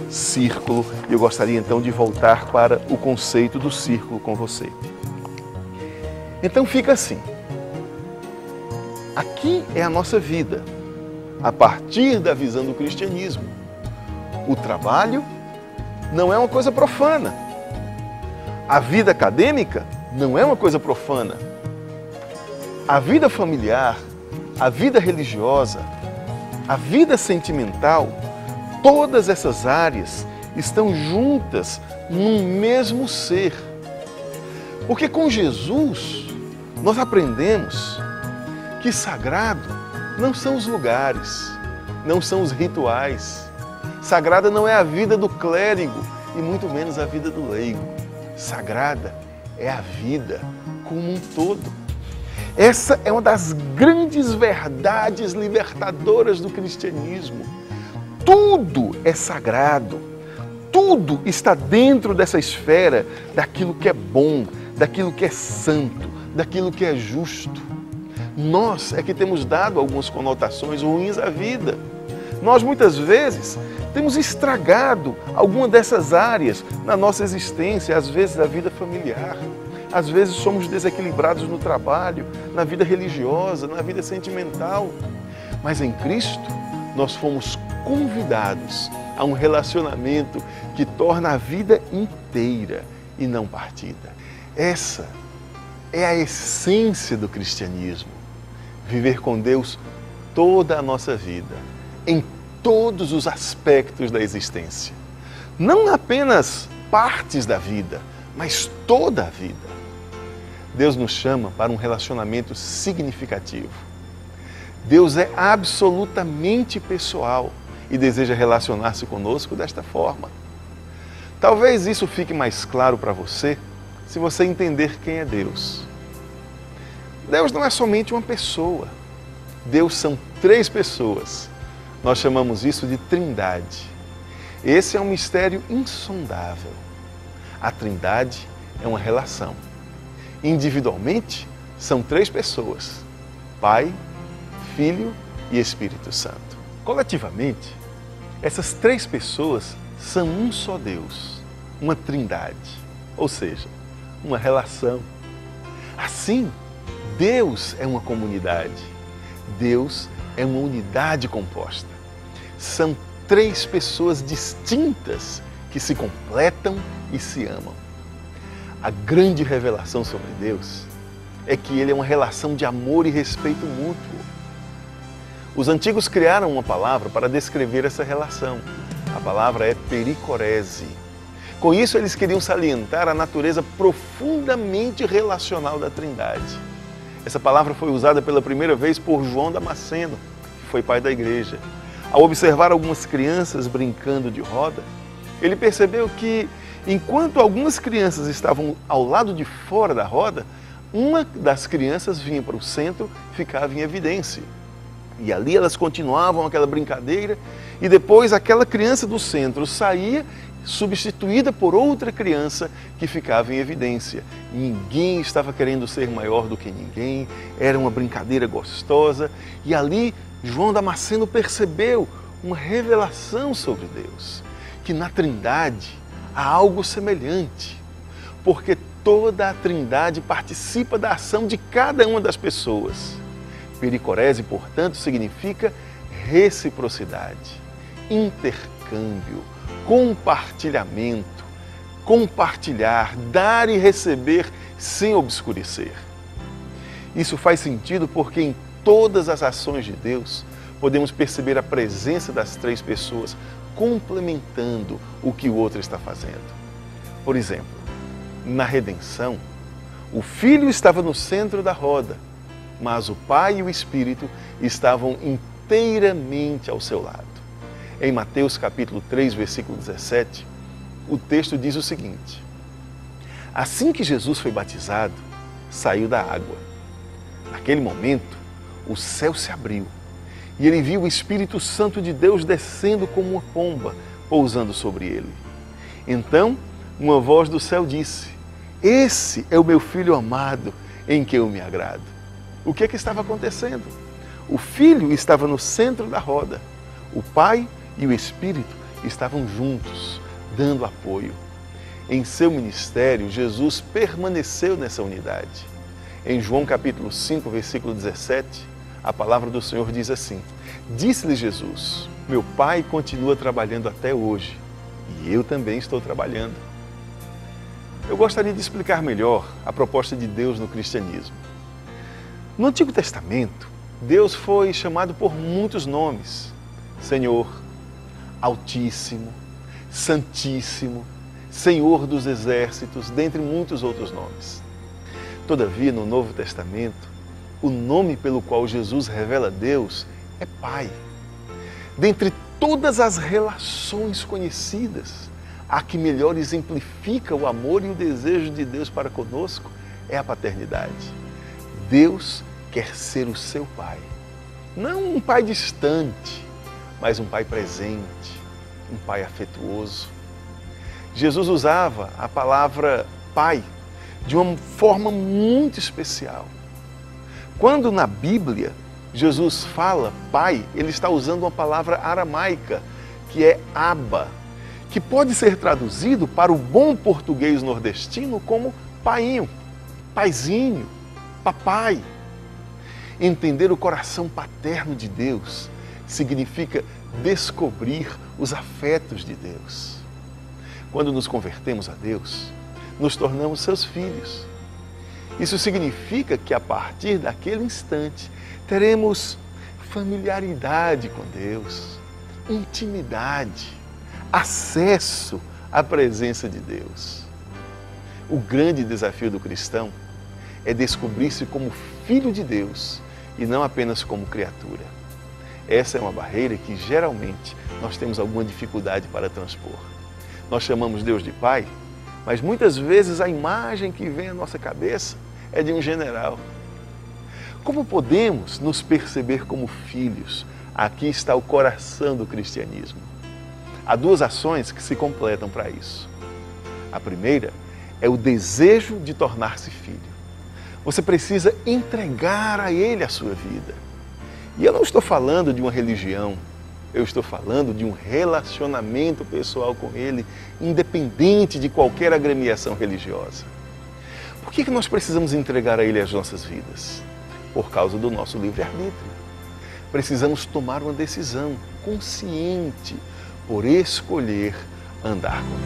círculo. E eu gostaria então de voltar para o conceito do círculo com você. Então fica assim. Aqui é a nossa vida, a partir da visão do cristianismo. O trabalho não é uma coisa profana. A vida acadêmica não é uma coisa profana. A vida familiar, a vida religiosa, a vida sentimental, todas essas áreas estão juntas num mesmo ser. Porque com Jesus nós aprendemos que sagrado não são os lugares, não são os rituais. Sagrada não é a vida do clérigo e muito menos a vida do leigo. Sagrada é a vida como um todo. Essa é uma das grandes verdades libertadoras do cristianismo. Tudo é sagrado, tudo está dentro dessa esfera daquilo que é bom, daquilo que é santo, daquilo que é justo. Nós é que temos dado algumas conotações ruins à vida. Nós muitas vezes temos estragado alguma dessas áreas na nossa existência, às vezes na vida familiar. Às vezes somos desequilibrados no trabalho, na vida religiosa, na vida sentimental. Mas em Cristo nós fomos convidados a um relacionamento que torna a vida inteira e não partida. Essa é a essência do cristianismo. Viver com Deus toda a nossa vida, em todos os aspectos da existência. Não apenas partes da vida, mas toda a vida. Deus nos chama para um relacionamento significativo. Deus é absolutamente pessoal e deseja relacionar-se conosco desta forma. Talvez isso fique mais claro para você se você entender quem é Deus. Deus não é somente uma pessoa. Deus são 3 pessoas. Nós chamamos isso de Trindade. Esse é um mistério insondável. A Trindade é uma relação. Individualmente, são 3 pessoas: Pai, Filho e Espírito Santo. Coletivamente, essas 3 pessoas são um só Deus, uma Trindade, ou seja, uma relação. Assim, Deus é uma comunidade. Deus é uma unidade composta. São 3 pessoas distintas que se completam e se amam. A grande revelação sobre Deus é que Ele é uma relação de amor e respeito mútuo. Os antigos criaram uma palavra para descrever essa relação. A palavra é pericorese. Com isso, eles queriam salientar a natureza profundamente relacional da Trindade. Essa palavra foi usada pela primeira vez por João Damasceno, que foi pai da igreja. Ao observar algumas crianças brincando de roda, ele percebeu que, enquanto algumas crianças estavam ao lado de fora da roda, uma das crianças vinha para o centro e ficava em evidência. E ali elas continuavam aquela brincadeira e depois aquela criança do centro saía, substituída por outra criança que ficava em evidência. Ninguém estava querendo ser maior do que ninguém, era uma brincadeira gostosa e ali João Damasceno percebeu uma revelação sobre Deus, que na Trindade há algo semelhante, porque toda a Trindade participa da ação de cada uma das pessoas. Pericorese, portanto, significa reciprocidade, intercâmbio, compartilhamento, compartilhar, dar e receber sem obscurecer. Isso faz sentido porque em todas as ações de Deus podemos perceber a presença das 3 pessoas complementando o que o outro está fazendo. Por exemplo, na redenção, o Filho estava no centro da roda, mas o Pai e o Espírito estavam inteiramente ao seu lado. Em Mateus capítulo 3, versículo 17, o texto diz o seguinte: assim que Jesus foi batizado, saiu da água. Naquele momento, o céu se abriu e ele viu o Espírito Santo de Deus descendo como uma pomba, pousando sobre ele. Então, uma voz do céu disse: esse é o meu Filho amado, em que eu me agrado. O que estava acontecendo? O Filho estava no centro da roda. O Pai e o Espírito estavam juntos, dando apoio. Em seu ministério, Jesus permaneceu nessa unidade. Em João capítulo 5, versículo 17, a palavra do Senhor diz assim: disse-lhe Jesus, meu Pai continua trabalhando até hoje e eu também estou trabalhando. Eu gostaria de explicar melhor a proposta de Deus no cristianismo. No Antigo Testamento, Deus foi chamado por muitos nomes: Senhor, Altíssimo, Santíssimo, Senhor dos Exércitos, dentre muitos outros nomes. Todavia, no Novo Testamento, o nome pelo qual Jesus revela Deus é Pai. Dentre todas as relações conhecidas, a que melhor exemplifica o amor e o desejo de Deus para conosco é a paternidade. Deus quer ser o seu Pai. Não um Pai distante, mas um Pai presente, um Pai afetuoso. Jesus usava a palavra Pai de uma forma muito especial. Quando na Bíblia Jesus fala Pai, ele está usando uma palavra aramaica, que é Abba, que pode ser traduzido para o bom português nordestino como painho, paizinho, papai. Entender o coração paterno de Deus significa descobrir os afetos de Deus. Quando nos convertemos a Deus, nos tornamos seus filhos. Isso significa que a partir daquele instante teremos familiaridade com Deus, intimidade, acesso à presença de Deus. O grande desafio do cristão é descobrir-se como filho de Deus e não apenas como criatura. Essa é uma barreira que geralmente nós temos alguma dificuldade para transpor. Nós chamamos Deus de Pai, mas muitas vezes a imagem que vem à nossa cabeça é de um general. Como podemos nos perceber como filhos? Aqui está o coração do cristianismo. Há duas ações que se completam para isso. A primeira é o desejo de tornar-se filho. Você precisa entregar a Ele a sua vida. E eu não estou falando de uma religião, eu estou falando de um relacionamento pessoal com Ele, independente de qualquer agremiação religiosa. Por que nós precisamos entregar a Ele as nossas vidas? Por causa do nosso livre-arbítrio. Precisamos tomar uma decisão consciente por escolher andar com Ele.